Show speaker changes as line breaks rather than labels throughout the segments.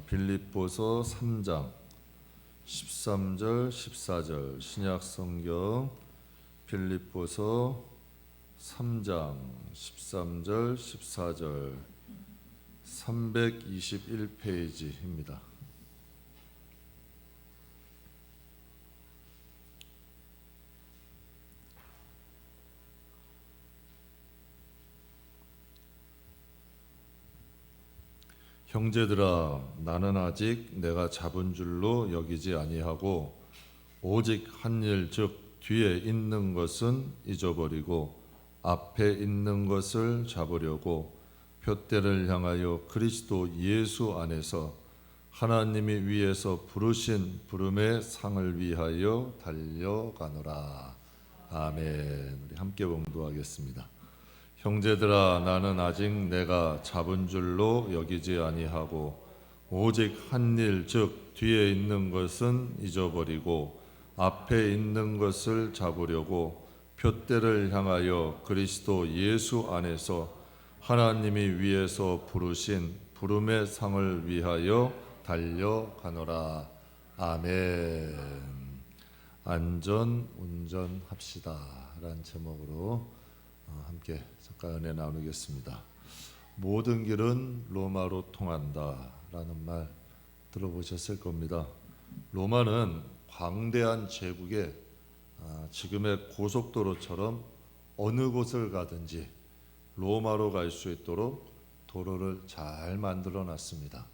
빌립보서 3장 13절 14절 신약성경 빌립보서 3장 13절 14절 321페이지입니다. 형제들아, 나는 아직 내가 잡은 줄로 여기지 아니하고 오직 한 일 즉 뒤에 있는 것은 잊어버리고 앞에 있는 것을 잡으려고 표대를 향하여 그리스도 예수 안에서 하나님이 위에서 부르신 부름의 상을 위하여 달려가노라. 아멘. 우리 함께 봉독하겠습니다. 형제들아, 나는 아직 내가 잡은 줄로 여기지 아니하고 오직 한 일 즉 뒤에 있는 것은 잊어버리고 앞에 있는 것을 잡으려고 표대를 향하여 그리스도 예수 안에서 하나님이 위에서 부르신 부름의 상을 위하여 달려가노라. 아멘. 안전 운전합시다 라는 제목으로 함께 잠깐 은혜 나누겠습니다. 모든 길은 로마로 통한다 라는 말 들어보셨을 겁니다. 로마는 광대한 제국의 지금의 고속도로처럼 어느 곳을 가든지 로마로 갈 수 있도록 도로를 잘 만들어 놨습니다.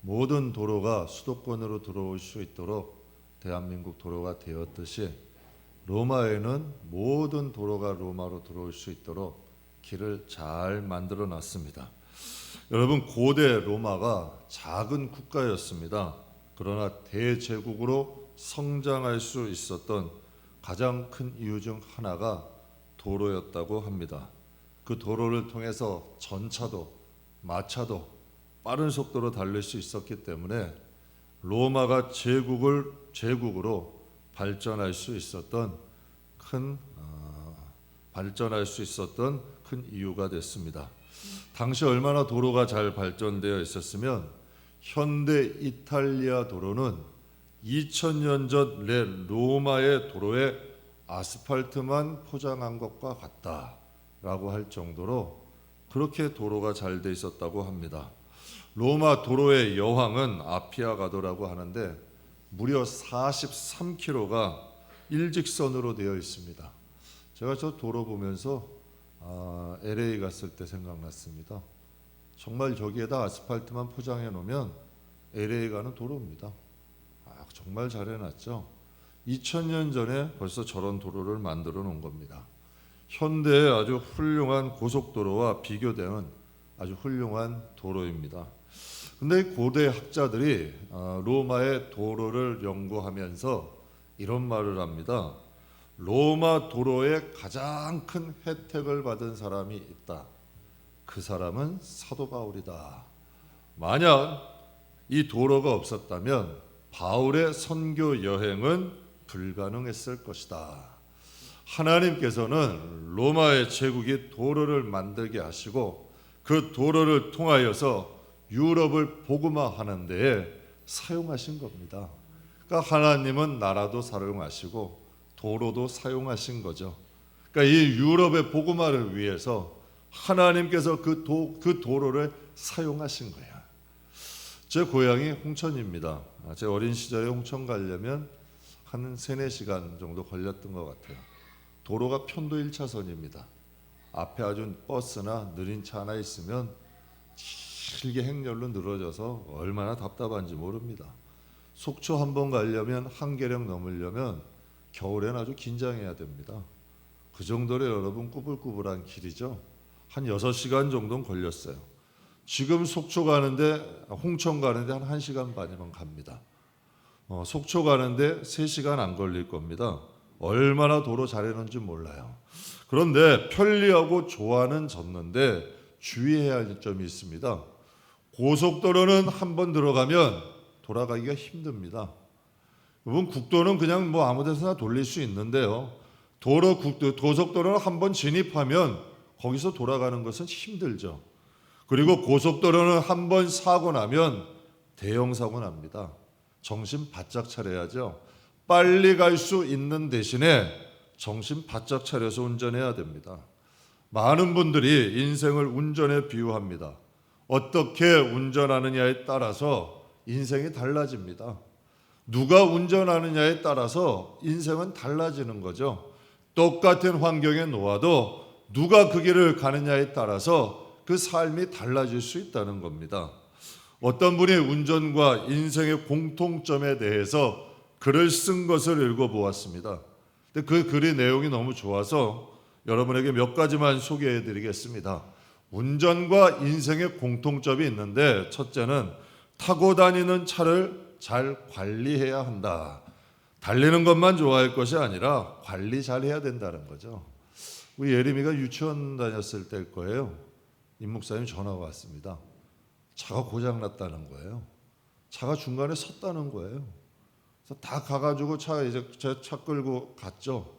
모든 도로가 수도권으로 들어올 수 있도록 대한민국 도로가 되었듯이 로마에는 모든 도로가 로마로 들어올 수 있도록 길을 잘 만들어 놨습니다. 여러분, 고대 로마가 작은 국가였습니다. 그러나 대제국으로 성장할 수 있었던 가장 큰 이유 중 하나가 도로였다고 합니다. 그 도로를 통해서 전차도 마차도 빠른 속도로 달릴 수 있었기 때문에 로마가 제국으로 발전할 수 있었던 큰 이유가 됐습니다. 당시 얼마나 도로가 잘 발전되어 있었으면 현대 이탈리아 도로는 2000년 전 로마의 도로에 아스팔트만 포장한 것과 같다라고 할 정도로 그렇게 도로가 잘 돼 있었다고 합니다. 로마 도로의 여황은 아피아 가도라고 하는데 무려 43km가 일직선으로 되어 있습니다. 제가 저 도로 보면서 LA 갔을 때 생각났습니다. 정말 저기에다 아스팔트만 포장해 놓으면 LA 가는 도로입니다. 정말 잘 해놨죠. 2000년 전에 벌써 저런 도로를 만들어 놓은 겁니다. 현대의 아주 훌륭한 고속도로와 비교되는 아주 훌륭한 도로입니다. 근데 고대 학자들이 로마의 도로를 연구하면서 이런 말을 합니다. 로마 도로에 가장 큰 혜택을 받은 사람이 있다. 그 사람은 사도 바울이다. 만약 이 도로가 없었다면 바울의 선교 여행은 불가능했을 것이다. 하나님께서는 로마의 제국이 도로를 만들게 하시고 그 도로를 통하여서 유럽을 복음화하는 데에 사용하신 겁니다. 그러니까 하나님은 나라도 사용하시고 도로도 사용하신 거죠. 그러니까 이 유럽의 복음화를 위해서 하나님께서 그 도로를 사용하신 거예요. 제 고향이 홍천입니다. 제 어린 시절에 홍천 가려면 한 3-4시간 정도 걸렸던 것 같아요. 도로가 편도 1차선입니다. 앞에 아주 버스나 느린 차 하나 있으면 길게 행렬로 늘어져서 얼마나 답답한지 모릅니다. 속초 한번 가려면 한계령 넘으려면 겨울엔 아주 긴장해야 됩니다. 그 정도로 여러분 꾸불꾸불한 길이죠. 한 6시간 정도는 걸렸어요. 지금 속초 가는데 홍천 가는데 한 1시간 반이면 갑니다. 속초 가는데 3시간 안 걸릴 겁니다. 얼마나 도로 잘해놓은지 몰라요. 그런데 편리하고 좋아는 졌는데 주의해야 할 점이 있습니다. 고속도로는 한번 들어가면 돌아가기가 힘듭니다. 여러분, 국도는 그냥 아무 데서나 돌릴 수 있는데요. 고속도로는 한번 진입하면 거기서 돌아가는 것은 힘들죠. 그리고 고속도로는 한번 사고 나면 대형 사고 납니다. 정신 바짝 차려야죠. 빨리 갈 수 있는 대신에 정신 바짝 차려서 운전해야 됩니다. 많은 분들이 인생을 운전에 비유합니다. 어떻게 운전하느냐에 따라서 인생이 달라집니다. 누가 운전하느냐에 따라서 인생은 달라지는 거죠. 똑같은 환경에 놓아도 누가 그 길을 가느냐에 따라서 그 삶이 달라질 수 있다는 겁니다. 어떤 분이 운전과 인생의 공통점에 대해서 글을 쓴 것을 읽어보았습니다. 근데 그 글의 내용이 너무 좋아서 여러분에게 몇 가지만 소개해 드리겠습니다. 운전과 인생의 공통점이 있는데, 첫째는 타고 다니는 차를 잘 관리해야 한다. 달리는 것만 좋아할 것이 아니라 관리 잘 해야 된다는 거죠. 우리 예림이가 유치원 다녔을 때일 거예요. 임 목사님 전화가 왔습니다. 차가 고장났다는 거예요. 차가 중간에 섰다는 거예요. 그래서 다 가가지고 이제 제 차 끌고 갔죠.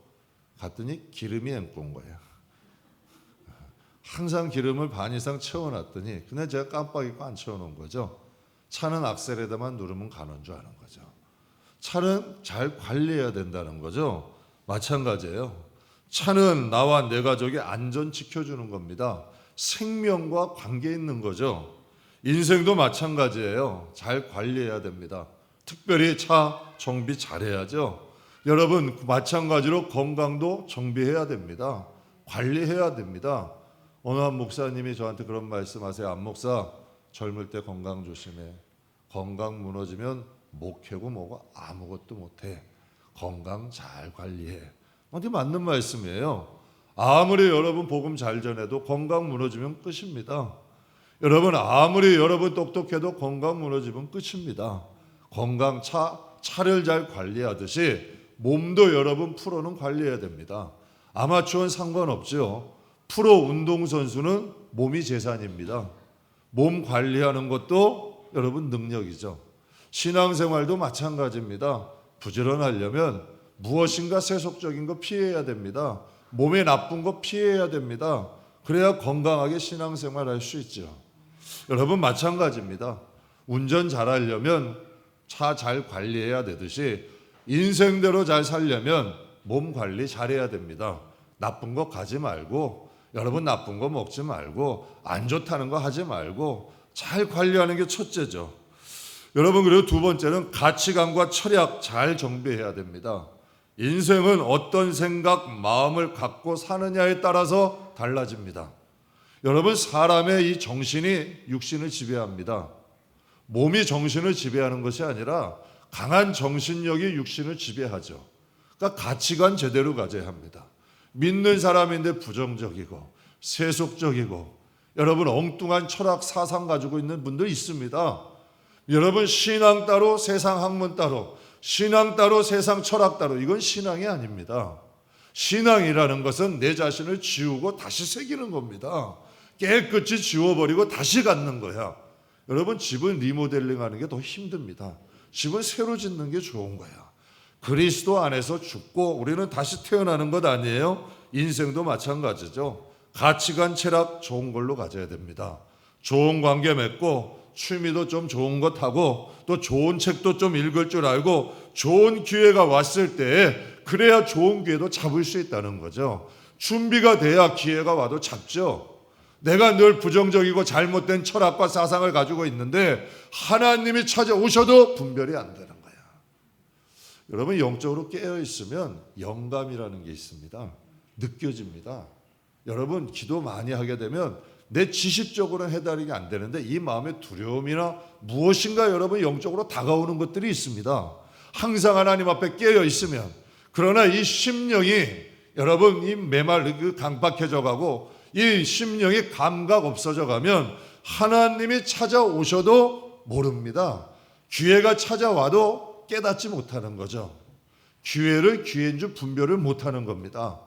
갔더니 기름이 앰꼰 거예요. 항상 기름을 반 이상 채워놨더니 그냥 제가 깜빡 잊고 안 채워놓은 거죠. 차는 악셀에다만 누르면 가는 줄 아는 거죠. 차는 잘 관리해야 된다는 거죠. 마찬가지예요. 차는 나와 내 가족의 안전 지켜주는 겁니다. 생명과 관계 있는 거죠. 인생도 마찬가지예요. 잘 관리해야 됩니다. 특별히 차 정비 잘해야죠. 여러분, 마찬가지로 건강도 정비해야 됩니다. 관리해야 됩니다. 어느 한 목사님이 저한테 그런 말씀하세요. 안 목사, 젊을 때 건강 조심해. 건강 무너지면 목회고 뭐고 아무것도 못해. 건강 잘 관리해. 근데 맞는 말씀이에요. 아무리 여러분 복음 잘 전해도 건강 무너지면 끝입니다. 여러분, 아무리 여러분 똑똑해도 건강 무너지면 끝입니다. 건강, 차를 잘 관리하듯이 몸도 여러분 프로는 관리해야 됩니다. 아마추어는 상관없죠. 프로 운동선수는 몸이 재산입니다. 몸 관리하는 것도 여러분 능력이죠. 신앙생활도 마찬가지입니다. 부지런하려면 무엇인가 세속적인 거 피해야 됩니다. 몸에 나쁜 거 피해야 됩니다. 그래야 건강하게 신앙생활 할 수 있죠. 여러분, 마찬가지입니다. 운전 잘하려면 차 잘 관리해야 되듯이 인생대로 잘 살려면 몸 관리 잘해야 됩니다. 나쁜 거 가지 말고, 여러분 나쁜 거 먹지 말고, 안 좋다는 거 하지 말고 잘 관리하는 게 첫째죠. 여러분, 그리고 두 번째는 가치관과 철학 잘 정비해야 됩니다. 인생은 어떤 생각, 마음을 갖고 사느냐에 따라서 달라집니다. 여러분, 사람의 이 정신이 육신을 지배합니다. 몸이 정신을 지배하는 것이 아니라 강한 정신력이 육신을 지배하죠. 그러니까 가치관 제대로 가져야 합니다. 믿는 사람인데 부정적이고 세속적이고 여러분 엉뚱한 철학 사상 가지고 있는 분들 있습니다. 여러분, 신앙 따로 세상 학문 따로, 신앙 따로 세상 철학 따로, 이건 신앙이 아닙니다. 신앙이라는 것은 내 자신을 지우고 다시 새기는 겁니다. 깨끗이 지워버리고 다시 갖는 거야. 여러분, 집은 리모델링하는 게 더 힘듭니다. 집은 새로 짓는 게 좋은 거야. 그리스도 안에서 죽고 우리는 다시 태어나는 것 아니에요? 인생도 마찬가지죠. 가치관, 철학 좋은 걸로 가져야 됩니다. 좋은 관계 맺고 취미도 좀 좋은 것 하고 또 좋은 책도 좀 읽을 줄 알고 좋은 기회가 왔을 때 그래야 좋은 기회도 잡을 수 있다는 거죠. 준비가 돼야 기회가 와도 잡죠. 내가 늘 부정적이고 잘못된 철학과 사상을 가지고 있는데 하나님이 찾아오셔도 분별이 안 되는 거야. 여러분, 영적으로 깨어 있으면 영감이라는 게 있습니다. 느껴집니다. 여러분, 기도 많이 하게 되면 내 지식적으로는 해달이 안 되는데 이 마음의 두려움이나 무엇인가 여러분 영적으로 다가오는 것들이 있습니다. 항상 하나님 앞에 깨어 있으면. 그러나 이 심령이 여러분 이 메말르 강박해져 가고 이 심령이 감각 없어져 가면 하나님이 찾아오셔도 모릅니다. 기회가 찾아와도 깨닫지 못하는 거죠. 기회를 기회인 줄 분별을 못하는 겁니다.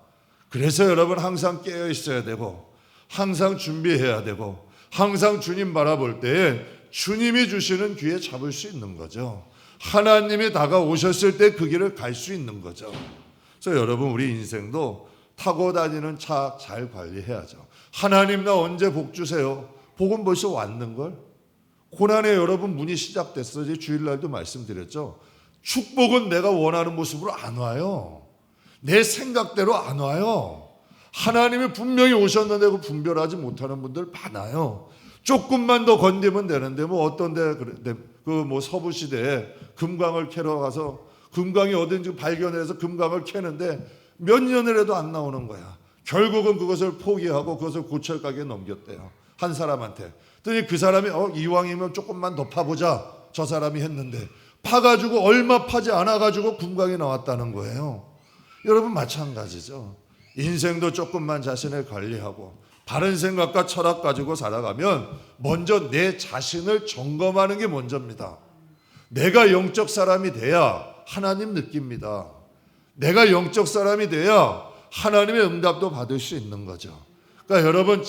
그래서 여러분 항상 깨어 있어야 되고 항상 준비해야 되고 항상 주님 바라볼 때에 주님이 주시는 기회 잡을 수 있는 거죠. 하나님이 다가오셨을 때 그 길을 갈 수 있는 거죠. 그래서 여러분, 우리 인생도 타고 다니는 차 잘 관리해야죠. 하나님 나 언제 복 주세요? 복은 벌써 왔는걸? 고난의 여러분 문이 시작됐어요. 이제 주일날도 말씀드렸죠. 축복은 내가 원하는 모습으로 안 와요. 내 생각대로 안 와요. 하나님이 분명히 오셨는데 그 분별하지 못하는 분들 많아요. 조금만 더 건드면 되는데 뭐 어떤데 그 뭐 서부 시대에 금광을 캐러 가서 금광이 어딘지 발견해서 금광을 캐는데 몇 년을 해도 안 나오는 거야. 결국은 그것을 포기하고 그것을 고철 가게에 넘겼대요. 한 사람한테. 그랬더니 그 사람이 이왕이면 조금만 더 파보자. 저 사람이 했는데 파가지고 얼마 파지 않아가지고 금광이 나왔다는 거예요. 여러분 마찬가지죠. 인생도 조금만 자신을 관리하고 바른 생각과 철학 가지고 살아가면 먼저 내 자신을 점검하는 게 먼저입니다. 내가 영적 사람이 돼야 하나님 느낍니다. 내가 영적 사람이 돼야 하나님의 응답도 받을 수 있는 거죠. 그러니까 여러분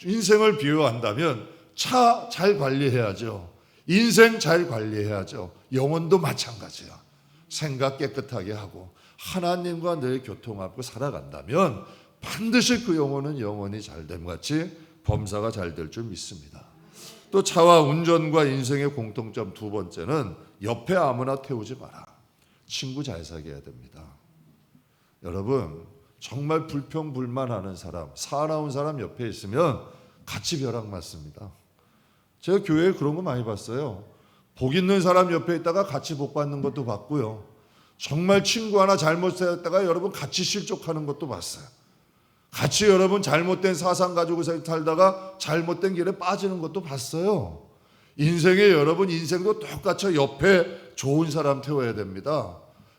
인생을 비유한다면 차 잘 관리해야죠. 인생 잘 관리해야죠. 영혼도 마찬가지야. 생각 깨끗하게 하고 하나님과 늘 교통하고 살아간다면 반드시 그 영혼은 영원히 잘됨 같이 범사가 잘 될 줄 믿습니다. 또 차와 운전과 인생의 공통점 두 번째는 옆에 아무나 태우지 마라. 친구 잘 사귀어야 됩니다. 여러분 정말 불평불만하는 사람, 사나운 사람 옆에 있으면 같이 벼락 맞습니다. 제가 교회에 그런 거 많이 봤어요. 복 있는 사람 옆에 있다가 같이 복 받는 것도 봤고요. 정말 친구 하나 잘못했다가 여러분 같이 실족하는 것도 봤어요. 같이 여러분 잘못된 사상 가지고 살다가 잘못된 길에 빠지는 것도 봤어요. 인생에 여러분 인생도 똑같이 옆에 좋은 사람 태워야 됩니다.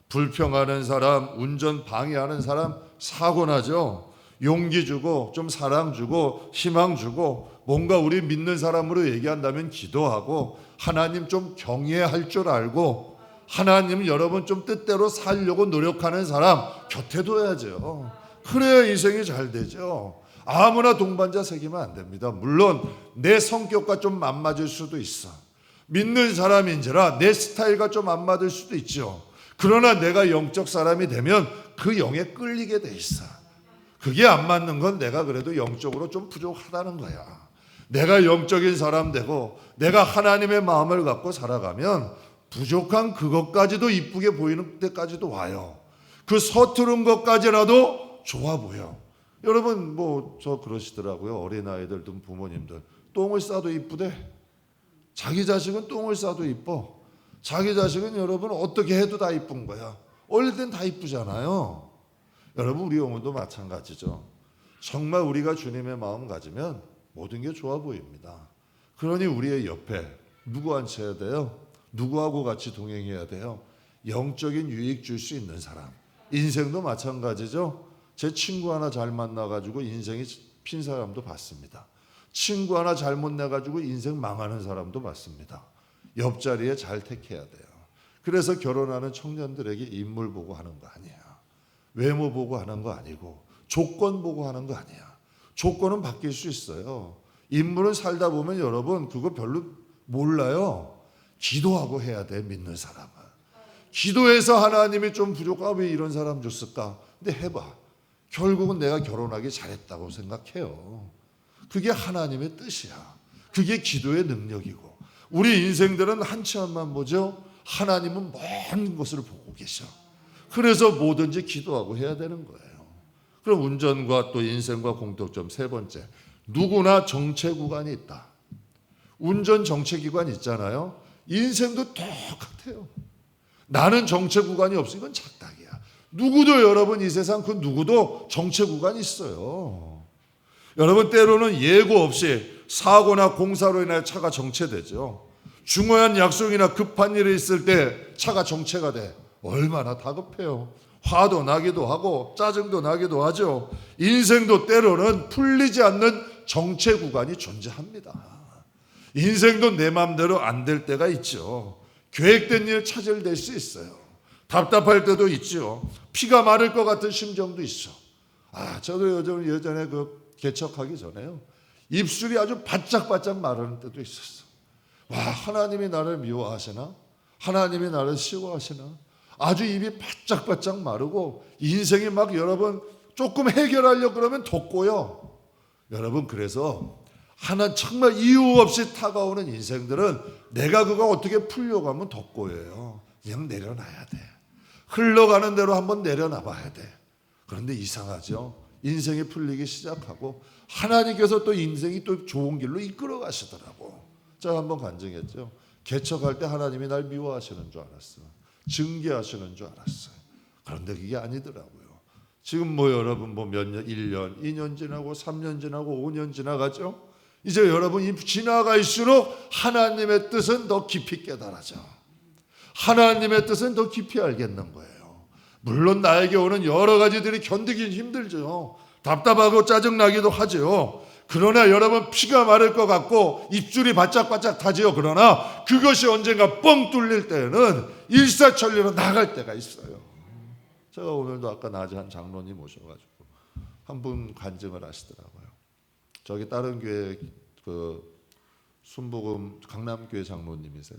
불평하는 사람, 운전 방해하는 사람 사고 나죠. 용기 주고 좀 사랑 주고 희망 주고 뭔가 우리 믿는 사람으로 얘기한다면 기도하고 하나님 좀 경외할 줄 알고 하나님 여러분 좀 뜻대로 살려고 노력하는 사람 곁에 둬야죠. 그래야 인생이 잘 되죠. 아무나 동반자 새기면 안 됩니다. 물론 내 성격과 좀 안 맞을 수도 있어. 믿는 사람인지라 내 스타일과 좀 안 맞을 수도 있죠. 그러나 내가 영적 사람이 되면 그 영에 끌리게 돼 있어. 그게 안 맞는 건 내가 그래도 영적으로 좀 부족하다는 거야. 내가 영적인 사람 되고 내가 하나님의 마음을 갖고 살아가면 부족한 그것까지도 이쁘게 보이는 데까지도 와요. 그 서투른 것까지라도 좋아 보여. 여러분 뭐 저 그러시더라고요. 어린아이들 든 부모님들 똥을 싸도 이쁘대. 자기 자식은 똥을 싸도 이뻐. 자기 자식은 여러분 어떻게 해도 다 이쁜 거야. 어릴 땐 다 이쁘잖아요. 여러분 우리 영혼도 마찬가지죠. 정말 우리가 주님의 마음 가지면 모든 게 좋아 보입니다. 그러니 우리의 옆에 누구 앉혀야 돼요? 누구하고 같이 동행해야 돼요? 영적인 유익 줄 수 있는 사람. 인생도 마찬가지죠. 제 친구 하나 잘 만나가지고 인생이 핀 사람도 봤습니다. 친구 하나 잘못 내가지고 인생 망하는 사람도 봤습니다. 옆자리에 잘 택해야 돼요. 그래서 결혼하는 청년들에게 인물 보고 하는 거 아니야. 외모 보고 하는 거 아니고 조건 보고 하는 거 아니야. 조건은 바뀔 수 있어요. 인물은 살다 보면 여러분 그거 별로 몰라요. 기도하고 해야 돼. 믿는 사람은. 기도해서 하나님이 좀 부족하면 왜 이런 사람 줬을까? 근데 해봐. 결국은 내가 결혼하기 잘했다고 생각해요. 그게 하나님의 뜻이야. 그게 기도의 능력이고 우리 인생들은 한치 앞만 보죠. 하나님은 먼 것을 보고 계셔. 그래서 뭐든지 기도하고 해야 되는 거예요. 그럼 운전과 또 인생과 공통점 세 번째, 누구나 정체 구간이 있다. 운전 정체 구간 있잖아요. 인생도 똑같아요. 나는 정체 구간이 없으면 착각이야. 누구도 여러분 이 세상 그 누구도 정체 구간이 있어요. 여러분 때로는 예고 없이 사고나 공사로 인해 차가 정체되죠. 중요한 약속이나 급한 일이 있을 때 차가 정체가 돼. 얼마나 다급해요. 화도 나기도 하고 짜증도 나기도 하죠. 인생도 때로는 풀리지 않는 정체 구간이 존재합니다. 인생도 내 마음대로 안 될 때가 있죠. 계획된 일 차질될 수 있어요. 답답할 때도 있죠. 피가 마를 것 같은 심정도 있어. 저도 예전에 그 개척하기 전에요. 입술이 아주 바짝바짝 마르는 때도 있었어. 와, 하나님이 나를 미워하시나? 하나님이 나를 싫어하시나? 아주 입이 바짝바짝 마르고 인생이 막 여러분 조금 해결하려고 그러면 더 꼬여. 여러분 그래서 하나 정말 이유 없이 다가오는 인생들은 내가 그거 어떻게 풀려고 하면 덕고예요. 그냥 내려놔야 돼. 흘러가는 대로 한번 내려놔 봐야 돼. 그런데 이상하죠. 인생이 풀리기 시작하고 하나님께서 또 인생이 또 좋은 길로 이끌어 가시더라고. 제가 한번 간증했죠. 개척할 때 하나님이 날 미워하시는 줄 알았어요. 징계하시는 줄 알았어요. 그런데 그게 아니더라고요. 지금 뭐 여러분 뭐 몇 년, 1년, 2년 지나고 3년 지나고 5년 지나가죠. 이제 여러분이 지나갈수록 하나님의 뜻은 더 깊이 깨달아져. 하나님의 뜻은 더 깊이 알겠는 거예요. 물론 나에게 오는 여러 가지들이 견디긴 힘들죠. 답답하고 짜증나기도 하죠. 그러나 여러분 피가 마를 것 같고 입술이 바짝바짝 타지요. 그러나 그것이 언젠가 뻥 뚫릴 때는 일사천리로 나갈 때가 있어요. 제가 오늘도 아까 낮에 한 장로님 오셔가지고 한 분 간증을 하시더라고요. 저기 다른 교회 그 순복음 강남교회 장로님이세요.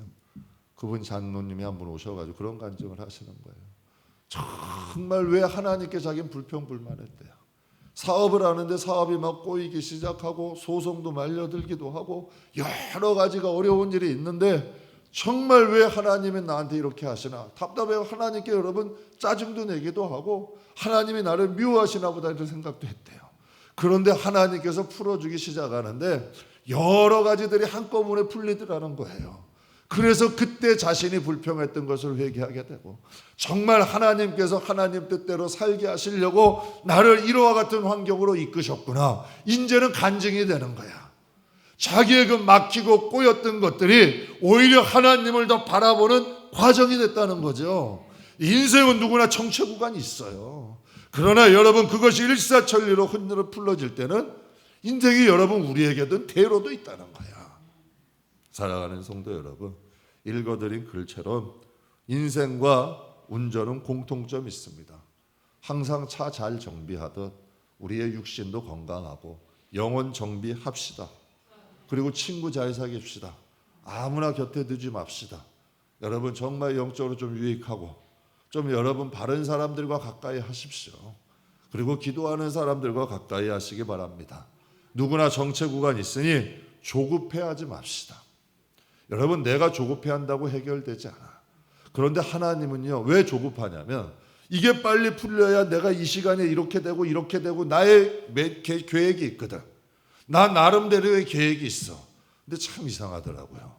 그분 장로님이 한 분 오셔가지고 그런 간증을 하시는 거예요. 정말 왜 하나님께 자기는 불평불만했대요. 사업을 하는데 사업이 막 꼬이기 시작하고 소송도 말려들기도 하고 여러 가지가 어려운 일이 있는데 정말 왜 하나님이 나한테 이렇게 하시나 답답해요. 하나님께 여러분 짜증도 내기도 하고 하나님이 나를 미워하시나 보다 이런 생각도 했대요. 그런데 하나님께서 풀어주기 시작하는데 여러 가지들이 한꺼번에 풀리더라는 거예요. 그래서 그때 자신이 불평했던 것을 회개하게 되고 정말 하나님께서 하나님 뜻대로 살게 하시려고 나를 이와 같은 환경으로 이끄셨구나. 이제는 간증이 되는 거야. 자기의 그 막히고 꼬였던 것들이 오히려 하나님을 더 바라보는 과정이 됐다는 거죠. 인생은 누구나 정체구간이 있어요. 그러나 여러분 그것이 일사천리로 흔들어 풀러질 때는 인생이 여러분 우리에게도 대로도 있다는 거야. 사랑하는 성도 여러분, 읽어드린 글처럼 인생과 운전은 공통점이 있습니다. 항상 차 잘 정비하듯 우리의 육신도 건강하고 영혼 정비합시다. 그리고 친구 잘 사귀읍시다. 아무나 곁에 두지 맙시다. 여러분 정말 영적으로 좀 유익하고 좀 여러분 바른 사람들과 가까이 하십시오. 그리고 기도하는 사람들과 가까이 하시기 바랍니다. 누구나 정체 구간 있으니 조급해하지 맙시다. 여러분 내가 조급해한다고 해결되지 않아. 그런데 하나님은요 왜 조급하냐면 이게 빨리 풀려야 내가 이 시간에 이렇게 되고 나의 계획이 있거든. 나 나름대로의 계획이 있어. 근데 참 이상하더라고요.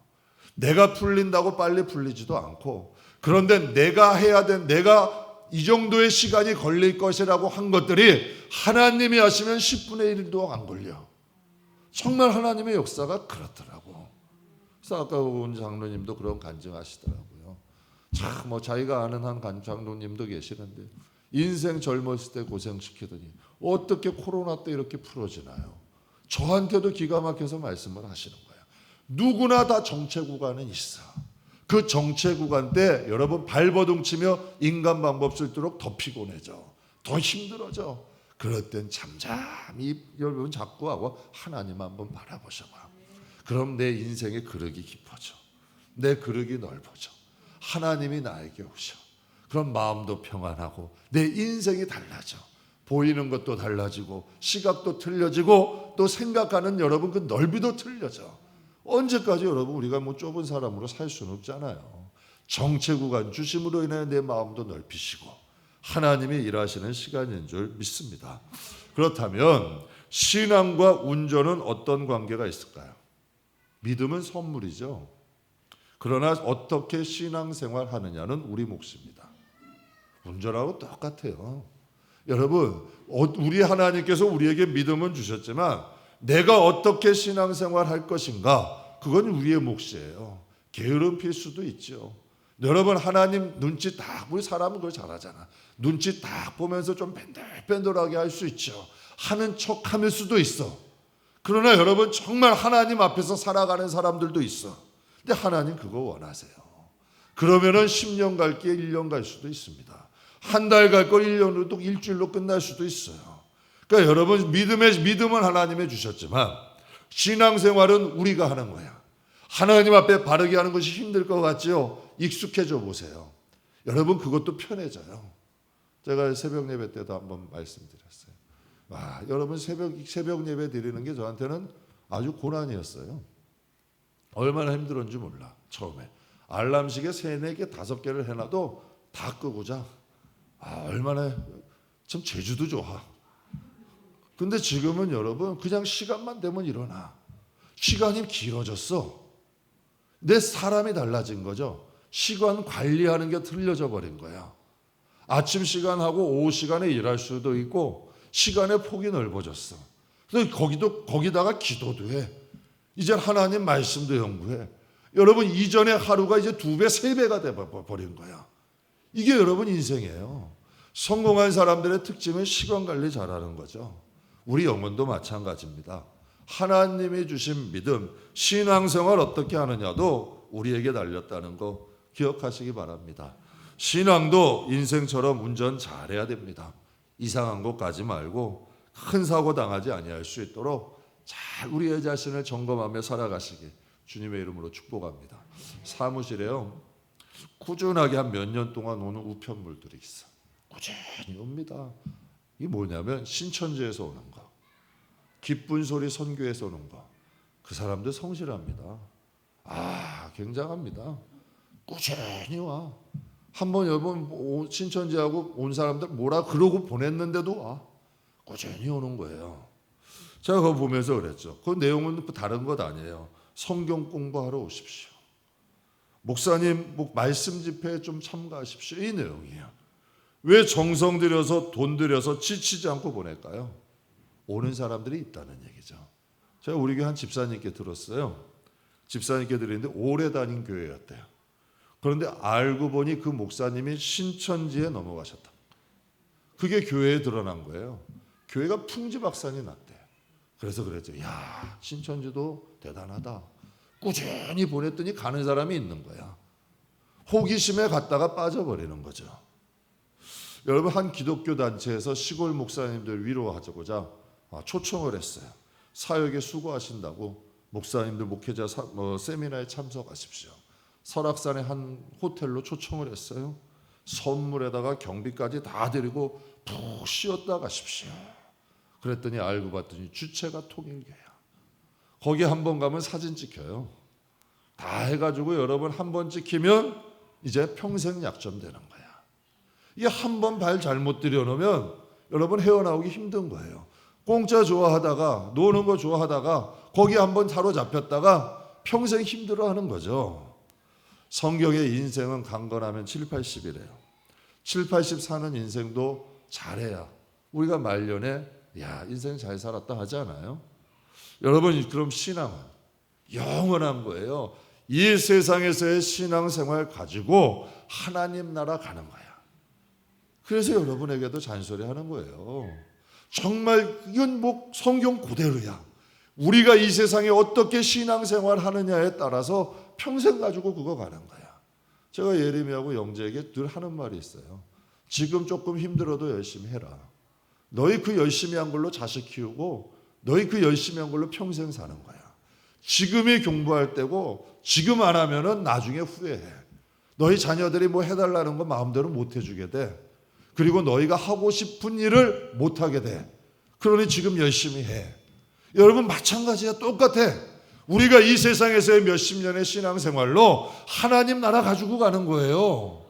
내가 풀린다고 빨리 풀리지도 않고 그런데 내가 해야 된 내가 이 정도의 시간이 걸릴 것이라고 한 것들이 하나님이 하시면 10분의 1도 안 걸려. 정말 하나님의 역사가 그렇더라고. 그래서 아까 온 장로님도 그런 간증하시더라고요. 참 뭐 자기가 아는 한 장로님도 계시는데 인생 젊었을 때 고생시키더니 어떻게 코로나 때 이렇게 풀어지나요? 저한테도 기가 막혀서 말씀을 하시는 거예요. 누구나 다 정체 구간은 있어. 그 정체 구간 때 여러분 발버둥 치며 인간 방법 쓸도록 더 피곤해져. 더 힘들어져. 그럴 땐 잠잠히 여러분 자꾸 하고 하나님 한번 바라보셔봐. 그럼 내 인생의 그릇이 깊어져. 내 그릇이 넓어져. 하나님이 나에게 오셔. 그럼 마음도 평안하고 내 인생이 달라져. 보이는 것도 달라지고 시각도 틀려지고 또 생각하는 여러분 그 넓이도 틀려져. 언제까지 여러분 우리가 뭐 좁은 사람으로 살 수는 없잖아요. 정체구간 주심으로 인해 내 마음도 넓히시고 하나님이 일하시는 시간인 줄 믿습니다. 그렇다면 신앙과 운전은 어떤 관계가 있을까요? 믿음은 선물이죠. 그러나 어떻게 신앙생활 하느냐는 우리 몫입니다. 운전하고 똑같아요. 여러분 우리 하나님께서 우리에게 믿음은 주셨지만 내가 어떻게 신앙생활 할 것인가 그건 우리의 몫이에요. 게으름 필 수도 있죠. 여러분 하나님 눈치 딱 우리 사람은 그걸 잘하잖아. 눈치 딱 보면서 좀 뺀들뺀들하게 할 수 있죠. 하는 척 할 수도 있어. 그러나 여러분 정말 하나님 앞에서 살아가는 사람들도 있어. 근데 하나님 그거 원하세요. 그러면은 10년 갈 게 1년 갈 수도 있습니다. 한 달 갈 걸 1년으로 일주일로 끝날 수도 있어요. 그러니까 여러분 믿음은 하나님이 주셨지만 신앙생활은 우리가 하는 거야. 하나님 앞에 바르게 하는 것이 힘들 것 같죠? 익숙해져 보세요. 여러분 그것도 편해져요. 제가 새벽 예배 때도 한번 말씀드렸어요. 와, 여러분 새벽 예배 드리는 게 저한테는 아주 고난이었어요. 얼마나 힘들었는지 몰라. 처음에 알람 시계 3, 4개, 5개를 해놔도 다 끄고자. 얼마나 참 재주도 좋아. 근데 지금은 여러분 그냥 시간만 되면 일어나. 시간이 길어졌어. 내 사람이 달라진 거죠. 시간 관리하는 게 틀려져 버린 거야. 아침 시간하고 오후 시간에 일할 수도 있고 시간의 폭이 넓어졌어. 그래서 거기다가 기도도 해. 이제 하나님 말씀도 연구해. 여러분 이전의 하루가 이제 2배, 3배가 돼버린 거야. 이게 여러분 인생이에요. 성공한 사람들의 특징은 시간 관리 잘하는 거죠. 우리 영혼도 마찬가지입니다. 하나님이 주신 믿음, 신앙생활 어떻게 하느냐도 우리에게 달렸다는 거 기억하시기 바랍니다. 신앙도 인생처럼 운전 잘해야 됩니다. 이상한 곳 가지 말고 큰 사고 당하지 아니할 수 있도록 잘 우리의 자신을 점검하며 살아가시기 주님의 이름으로 축복합니다. 사무실에요, 꾸준하게 한 몇 년 동안 오는 우편물들이 있어. 꾸준히 옵니다. 이게 뭐냐면 신천지에서 오는 거, 기쁜 소리 선교에서 오는 거. 그 사람들 성실합니다. 굉장합니다. 꾸준히 와. 한번 여러분 신천지하고 온 사람들 뭐라 그러고 보냈는데도 와. 꾸준히 오는 거예요. 제가 그거 보면서 그랬죠. 그 내용은 다른 것 아니에요. 성경 공부하러 오십시오. 목사님 말씀 집회에 좀 참가하십시오. 이 내용이에요. 왜 정성 들여서 돈 들여서 지치지 않고 보낼까요? 오는 사람들이 있다는 얘기죠. 제가 우리 교회 한 집사님께 들었어요. 집사님께 들었는데 오래 다닌 교회였대요. 그런데 알고 보니 그 목사님이 신천지에 넘어가셨다. 그게 교회에 드러난 거예요. 교회가 풍지박산이 났대요. 그래서 그랬죠. 야, 신천지도 대단하다. 꾸준히 보냈더니 가는 사람이 있는 거야. 호기심에 갔다가 빠져버리는 거죠. 여러분, 한 기독교 단체에서 시골 목사님들 위로하자고자 초청을 했어요. 사역에 수고하신다고 목사님들 목회자 세미나에 참석하십시오. 설악산의 한 호텔로 초청을 했어요. 선물에다가 경비까지 다 드리고 푹 쉬었다 가십시오. 그랬더니 알고 봤더니 주체가 통일교야. 거기 한 번 가면 사진 찍혀요. 다 해가지고 여러분 한 번 찍히면 이제 평생 약점되는 거야. 이게 한 번 발 잘못 들여놓으면 여러분 헤어나오기 힘든 거예요. 공짜 좋아하다가 노는 거 좋아하다가 거기 한번 사로잡혔다가 평생 힘들어하는 거죠. 성경의 인생은 강건하면 7, 80이래요. 7, 80 사는 인생도 잘해야 우리가 말년에 야, 인생 잘 살았다 하지 않아요? 여러분, 그럼 신앙은 영원한 거예요. 이 세상에서의 신앙생활 가지고 하나님 나라 가는 거야. 그래서 여러분에게도 잔소리하는 거예요. 정말 이건 성경 그대로야. 우리가 이 세상에 어떻게 신앙생활 하느냐에 따라서 평생 가지고 그거 가는 거야. 제가 예레미야하고 영재에게 늘 하는 말이 있어요. 지금 조금 힘들어도 열심히 해라. 너희 그 열심히 한 걸로 자식 키우고 너희 그 열심히 한 걸로 평생 사는 거야. 지금이 공부할 때고 지금 안 하면은 나중에 후회해. 너희 자녀들이 뭐 해달라는 거 마음대로 못 해주게 돼. 그리고 너희가 하고 싶은 일을 못 하게 돼. 그러니 지금 열심히 해. 여러분 마찬가지야. 똑같아. 우리가 이 세상에서의 몇십 년의 신앙생활로 하나님 나라 가지고 가는 거예요.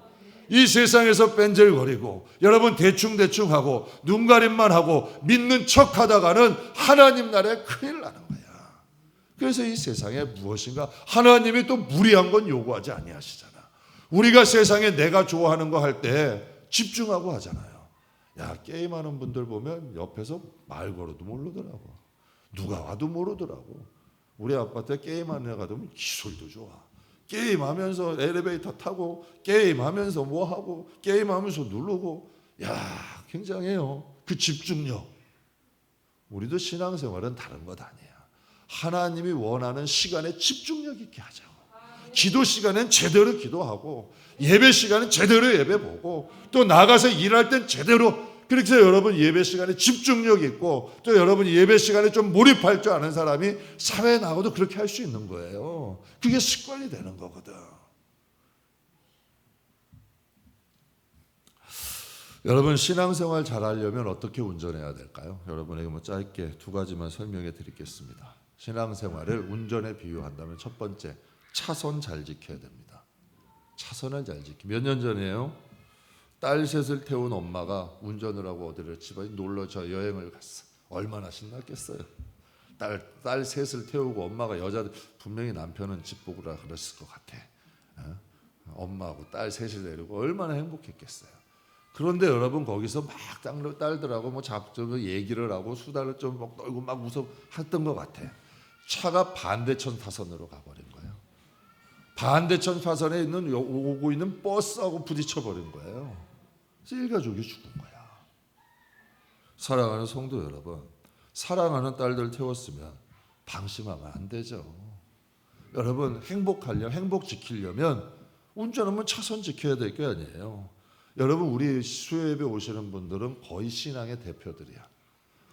이 세상에서 뺀질거리고 여러분 대충대충 하고 눈가림만 하고 믿는 척 하다가는 하나님 나라에 큰일 나는 거야. 그래서 이 세상에 무엇인가 하나님이 또 무리한 건 요구하지 아니하시잖아. 우리가 세상에 내가 좋아하는 거 할 때 집중하고 하잖아요. 야, 게임하는 분들 보면 옆에서 말 걸어도 모르더라고. 누가 와도 모르더라고. 우리 아파트에 게임하는 애가 되면 기술도 좋아. 게임하면서 엘리베이터 타고 게임하면서 뭐하고 게임하면서 누르고. 야, 굉장해요. 그 집중력. 우리도 신앙생활은 다른 것 아니야. 하나님이 원하는 시간에 집중력 있게 하자고. 기도 시간엔 제대로 기도하고 예배 시간은 제대로 예배 보고 또 나가서 일할 땐 제대로. 그래서 여러분 예배 시간에 집중력 있고 또 여러분 예배 시간에 좀 몰입할 줄 아는 사람이 사회에 나가도 그렇게 할 수 있는 거예요. 그게 습관이 되는 거거든. 여러분 신앙생활 잘하려면 어떻게 운전해야 될까요? 여러분에게 짧게 2가지만 설명해 드리겠습니다. 신앙생활을 운전에 비유한다면 첫 번째, 차선 잘 지켜야 됩니다. 차선을 잘 지키. 몇 년 전에요. 딸 셋을 태운 엄마가 운전을 하고 어디를 집에 놀러 저 여행을 갔어. 얼마나 신났겠어요. 딸 셋을 태우고 엄마가 여자들, 분명히 남편은 집 보고라 그랬을 것 같아. 엄마하고 딸 셋을 데리고 얼마나 행복했겠어요. 그런데 여러분 거기서 막 딸들하고 뭐 얘기를 하고 수다를 좀 막 떨고 막 웃어 했던 것 같아. 차가 반대편 타선으로 가버린 거예요. 반대편 타선에 있는 오고 있는 버스하고 부딪혀 버린 거예요. 일가족이 죽은 거야. 사랑하는 성도 여러분, 사랑하는 딸들 태웠으면 방심하면 안 되죠. 여러분 행복 지키려면 운전하면 차선 지켜야 될 게 아니에요. 여러분 우리 수요예배 오시는 분들은 거의 신앙의 대표들이야.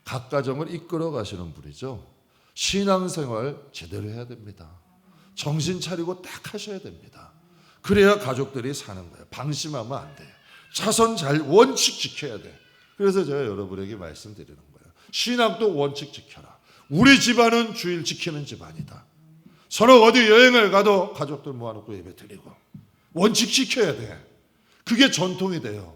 각 가정을 이끌어 가시는 분이죠. 신앙생활 제대로 해야 됩니다. 정신 차리고 딱 하셔야 됩니다. 그래야 가족들이 사는 거예요. 방심하면 안 돼요. 차선 잘 원칙 지켜야 돼. 그래서 제가 여러분에게 말씀드리는 거예요. 신앙도 원칙 지켜라. 우리 집안은 주일 지키는 집안이다. 서로 어디 여행을 가도 가족들 모아놓고 예배 드리고 원칙 지켜야 돼. 그게 전통이 돼요.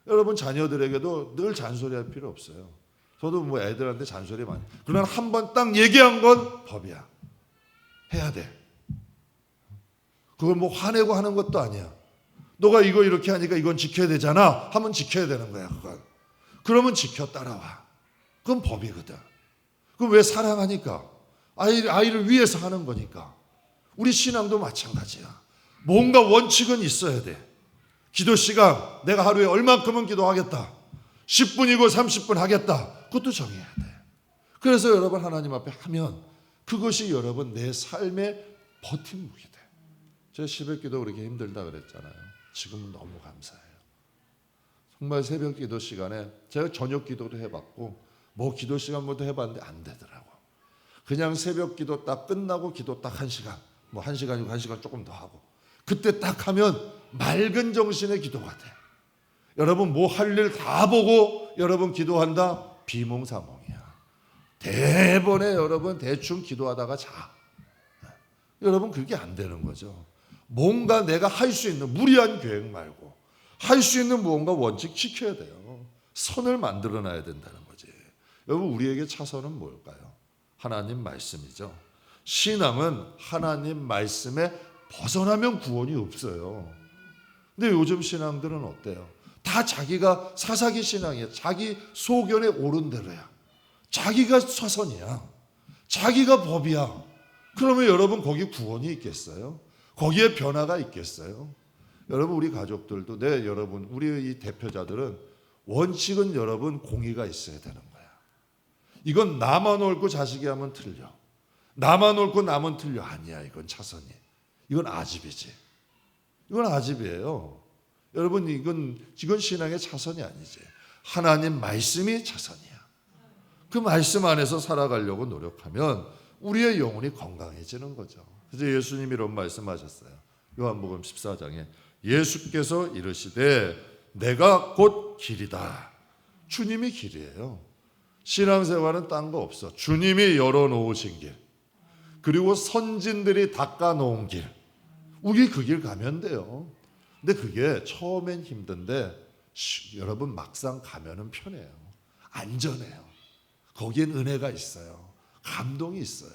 여러분 자녀들에게도 늘 잔소리할 필요 없어요. 저도 뭐 애들한테 잔소리 많이. 그러나 한 번 딱 얘기한 건 법이야. 해야 돼. 그걸 뭐 화내고 하는 것도 아니야. 너가 이거 이렇게 하니까 이건 지켜야 되잖아. 하면 지켜야 되는 거야, 그건. 그러면 지켜 따라와. 그건 법이거든. 그럼 왜 사랑하니까? 아이를 위해서 하는 거니까. 우리 신앙도 마찬가지야. 뭔가 원칙은 있어야 돼. 기도 시간 내가 하루에 얼만큼은 기도하겠다. 10분이고 30분 하겠다. 그것도 정해야 돼. 그래서 여러분 하나님 앞에 하면 그것이 여러분 내 삶의 버팀목이 돼. 제가 새벽기도 그렇게 힘들다 그랬잖아요. 지금은 너무 감사해요. 정말 새벽기도 시간에 제가 저녁기도도 해봤고 뭐 기도 시간부터 해봤는데 안 되더라고. 그냥 새벽기도 딱 끝나고 기도 딱 1시간 뭐 1시간이고 1시간 조금 더 하고 그때 딱 하면 맑은 정신의 기도가 돼. 여러분 뭐 할 일 다 보고 여러분 기도한다? 비몽사몽이야. 대번에 여러분 대충 기도하다가 자. 여러분 그게 안 되는 거죠. 뭔가 내가 할 수 있는 무리한 계획 말고 할 수 있는 무언가 원칙 지켜야 돼요. 선을 만들어놔야 된다는 거지. 여러분 우리에게 차선은 뭘까요? 하나님 말씀이죠. 신앙은 하나님 말씀에 벗어나면 구원이 없어요. 근데 요즘 신앙들은 어때요? 다 자기가 사사기 신앙이야. 자기 소견에 옳은 대로야. 자기가 사선이야. 자기가 법이야. 그러면 여러분 거기 구원이 있겠어요? 거기에 변화가 있겠어요? 여러분 우리 가족들도 여러분 우리 이 대표자들은 원칙은 여러분 공의가 있어야 되는 거야. 이건 나만 옳고 자식이 하면 틀려. 나만 옳고 남은 틀려. 아니야. 이건 차선이. 이건 아집이지. 이건 아집이에요. 여러분 이건 신앙의 차선이 아니지. 하나님 말씀이 차선이야. 그 말씀 안에서 살아가려고 노력하면 우리의 영혼이 건강해지는 거죠. 그래서 예수님이 이런 말씀하셨어요. 요한복음 14장에 예수께서 이르시되 내가 곧 길이다. 주님이 길이에요. 신앙생활은 딴 거 없어. 주님이 열어놓으신 길 그리고 선진들이 닦아놓은 길 우리 그 길 가면 돼요. 근데 그게 처음엔 힘든데 여러분 막상 가면은 편해요. 안전해요. 거기엔 은혜가 있어요. 감동이 있어요.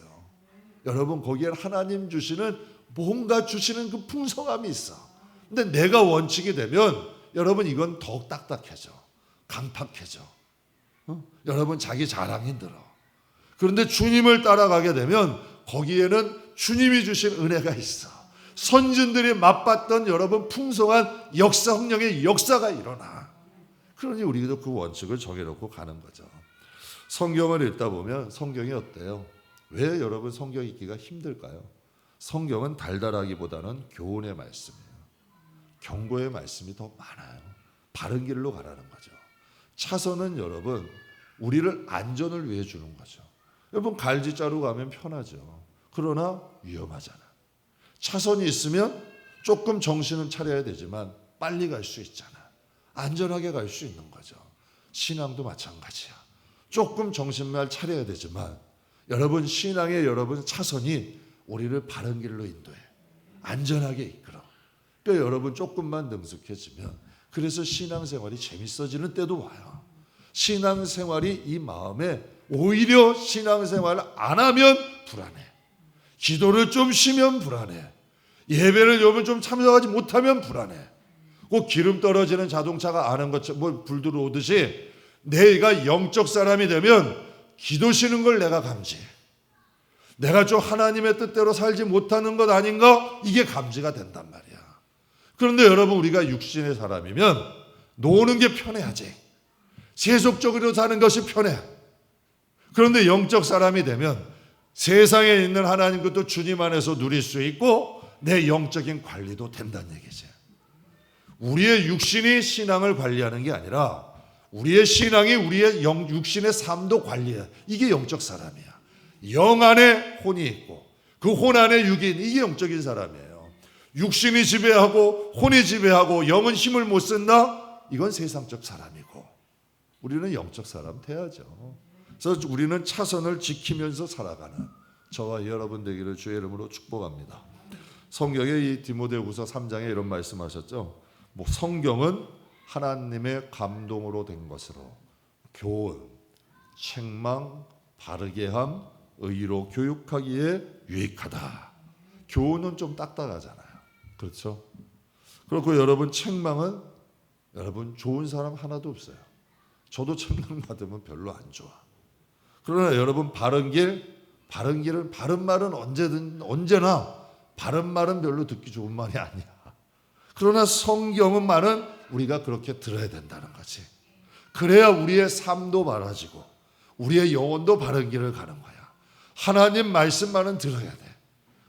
여러분 거기엔 하나님 주시는 뭔가 주시는 그 풍성함이 있어. 근데 내가 원칙이 되면 여러분 이건 더욱 딱딱해져. 강팍해져. 여러분 자기 자랑이 들어. 그런데 주님을 따라가게 되면 거기에는 주님이 주신 은혜가 있어. 선진들이 맛봤던 여러분 풍성한 성령의 역사가 일어나. 그러니 우리도 그 원칙을 정해놓고 가는 거죠. 성경을 읽다 보면 성경이 어때요? 왜 여러분 성경 읽기가 힘들까요? 성경은 달달하기보다는 교훈의 말씀이에요. 경고의 말씀이 더 많아요. 바른 길로 가라는 거죠. 차선은 여러분 우리를 안전을 위해 주는 거죠. 여러분 갈지자로 가면 편하죠. 그러나 위험하잖아. 차선이 있으면 조금 정신은 차려야 되지만 빨리 갈 수 있잖아. 안전하게 갈 수 있는 거죠. 신앙도 마찬가지야. 조금 정신만 차려야 되지만 여러분 신앙의 여러분 차선이 우리를 바른 길로 인도해. 안전하게 이끌어. 그러니까 여러분 조금만 능숙해지면 그래서 신앙생활이 재밌어지는 때도 와요. 신앙생활이 이 마음에 오히려 신앙생활을 안 하면 불안해. 기도를 좀 쉬면 불안해. 예배를 여러분 좀 참석하지 못하면 불안해. 꼭 기름 떨어지는 자동차가 아는 것처럼 뭐 불 들어오듯이 내가 영적 사람이 되면 기도 쉬는 걸 내가 감지해. 내가 좀 하나님의 뜻대로 살지 못하는 것 아닌가? 이게 감지가 된단 말이야. 그런데 여러분 우리가 육신의 사람이면 노는 게 편해하지. 세속적으로 사는 것이 편해. 그런데 영적 사람이 되면 세상에 있는 하나님 것도 주님 안에서 누릴 수 있고 내 영적인 관리도 된다는 얘기지. 우리의 육신이 신앙을 관리하는 게 아니라 우리의 신앙이 우리의 육신의 삶도 관리해. 이게 영적 사람이야. 영 안에 혼이 있고 그 혼 안에 육이 있는 이게 영적인 사람이에요. 육신이 지배하고 혼이 지배하고 영은 힘을 못 쓴다? 이건 세상적 사람이고 우리는 영적 사람 돼야죠. 그래서 우리는 차선을 지키면서 살아가는 저와 여러분 되기를 주의 이름으로 축복합니다. 성경에 이 디모데후서 3장에 이런 말씀하셨죠. 뭐 성경은 하나님의 감동으로 된 것으로 교훈, 책망, 바르게 함, 의로 교육하기에 유익하다. 교훈은 좀 딱딱하잖아요. 그렇죠? 그렇고 여러분 책망은 여러분 좋은 사람 하나도 없어요. 저도 책망 받으면 별로 안 좋아. 그러나 여러분 바른 길은 바른 말은 언제나 바른 말은 별로 듣기 좋은 말이 아니야. 그러나 성경은 말은 우리가 그렇게 들어야 된다는 거지. 그래야 우리의 삶도 바라지고 우리의 영혼도 바른 길을 가는 거야. 하나님 말씀만은 들어야 돼.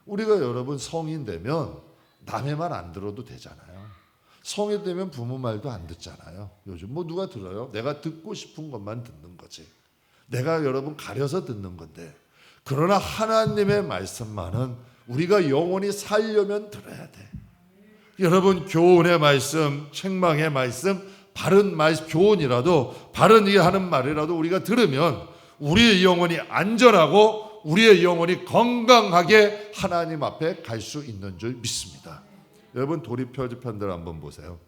우리가 여러분 성인 되면 남의 말 안 들어도 되잖아요. 성인 되면 부모 말도 안 듣잖아요. 요즘 뭐 누가 들어요? 내가 듣고 싶은 것만 듣는 거지. 내가 여러분 가려서 듣는 건데 그러나 하나님의 말씀만은 우리가 영원히 살려면 들어야 돼. 여러분 교훈의 말씀, 책망의 말씀, 바른 말씀, 교훈이라도 바른 하는 말이라도 우리가 들으면 우리의 영혼이 안전하고 우리의 영혼이 건강하게 하나님 앞에 갈 수 있는 줄 믿습니다. 여러분 도리 표지판들 한번 보세요.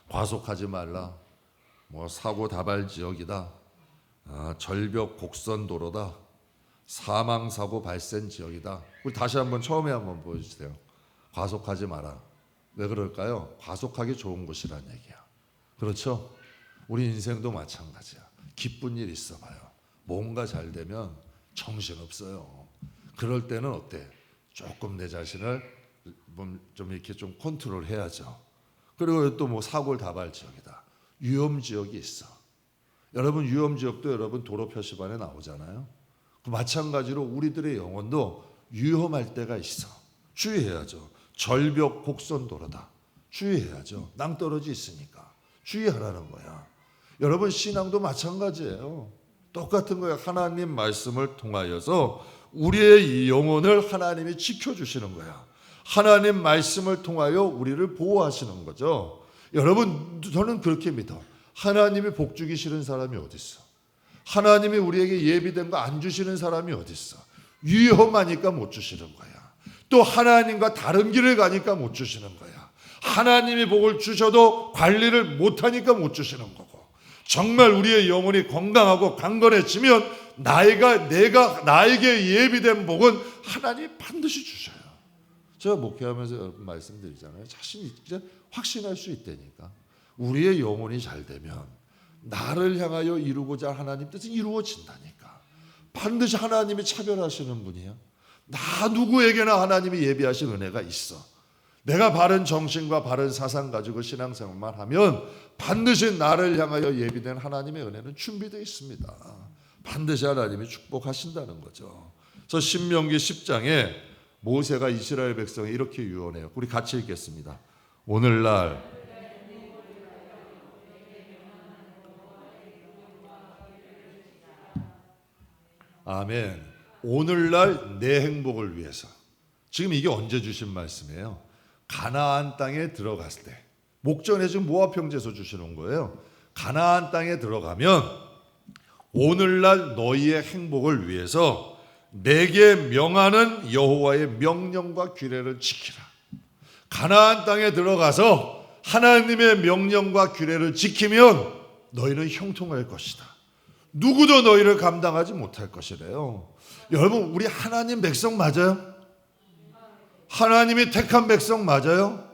과속하지 말라. 뭐 사고 다발 지역이다. 절벽 곡선 도로다. 사망 사고 발생 지역이다. 우리 다시 한번 처음에 한번 보여주세요. 과속하지 마라. 왜 그럴까요? 과속하기 좋은 곳이란 얘기야. 그렇죠? 우리 인생도 마찬가지야. 기쁜 일 있어봐요. 뭔가 잘 되면 정신없어요. 그럴 때는 어때? 조금 내 자신을 좀 이렇게 좀 컨트롤 해야죠. 그리고 또 뭐 사골 다발 지역이다. 위험 지역이 있어. 여러분 위험 지역도 여러분 도로 표시판에 나오잖아요. 마찬가지로 우리들의 영혼도 위험할 때가 있어. 주의해야죠. 절벽 곡선 도로다. 주의해야죠. 낭떠러지 있으니까 주의하라는 거야. 여러분 신앙도 마찬가지예요. 똑같은 거예요. 하나님 말씀을 통하여서 우리의 이 영혼을 하나님이 지켜주시는 거야. 하나님 말씀을 통하여 우리를 보호하시는 거죠. 여러분 저는 그렇게 믿어. 하나님이 복 주기 싫은 사람이 어디 있어? 하나님이 우리에게 예비된 거 안 주시는 사람이 어디 있어? 위험하니까 못 주시는 거야. 또 하나님과 다른 길을 가니까 못 주시는 거야. 하나님이 복을 주셔도 관리를 못하니까 못 주시는 거고 정말 우리의 영혼이 건강하고 강건해지면 나에게 예비된 복은 하나님이 반드시 주셔요. 제가 목회하면서 여러분 말씀드리잖아요. 자신이 진짜 확신할 수 있다니까. 우리의 영혼이 잘 되면 나를 향하여 이루고자 하나님 뜻은 이루어진다니까. 반드시 하나님이 차별하시는 분이에요. 나 누구에게나 하나님이 예비하신 은혜가 있어. 내가 바른 정신과 바른 사상 가지고 신앙생활만 하면 반드시 나를 향하여 예비된 하나님의 은혜는 준비되어 있습니다. 반드시 하나님이 축복하신다는 거죠. 그래서 신명기 10장에 모세가 이스라엘 백성에 이렇게 유언해요. 우리 같이 읽겠습니다. 오늘날 아멘. 오늘날 내 행복을 위해서. 지금 이게 언제 주신 말씀이에요? 가나안 땅에 들어갔을 때. 목전에 지금 모압 형제에서 주시는 거예요. 가나안 땅에 들어가면 오늘날 너희의 행복을 위해서 내게 명하는 여호와의 명령과 규례를 지키라. 가나안 땅에 들어가서 하나님의 명령과 규례를 지키면 너희는 형통할 것이다. 누구도 너희를 감당하지 못할 것이래요. 여러분, 우리 하나님 백성 맞아요? 하나님이 택한 백성 맞아요?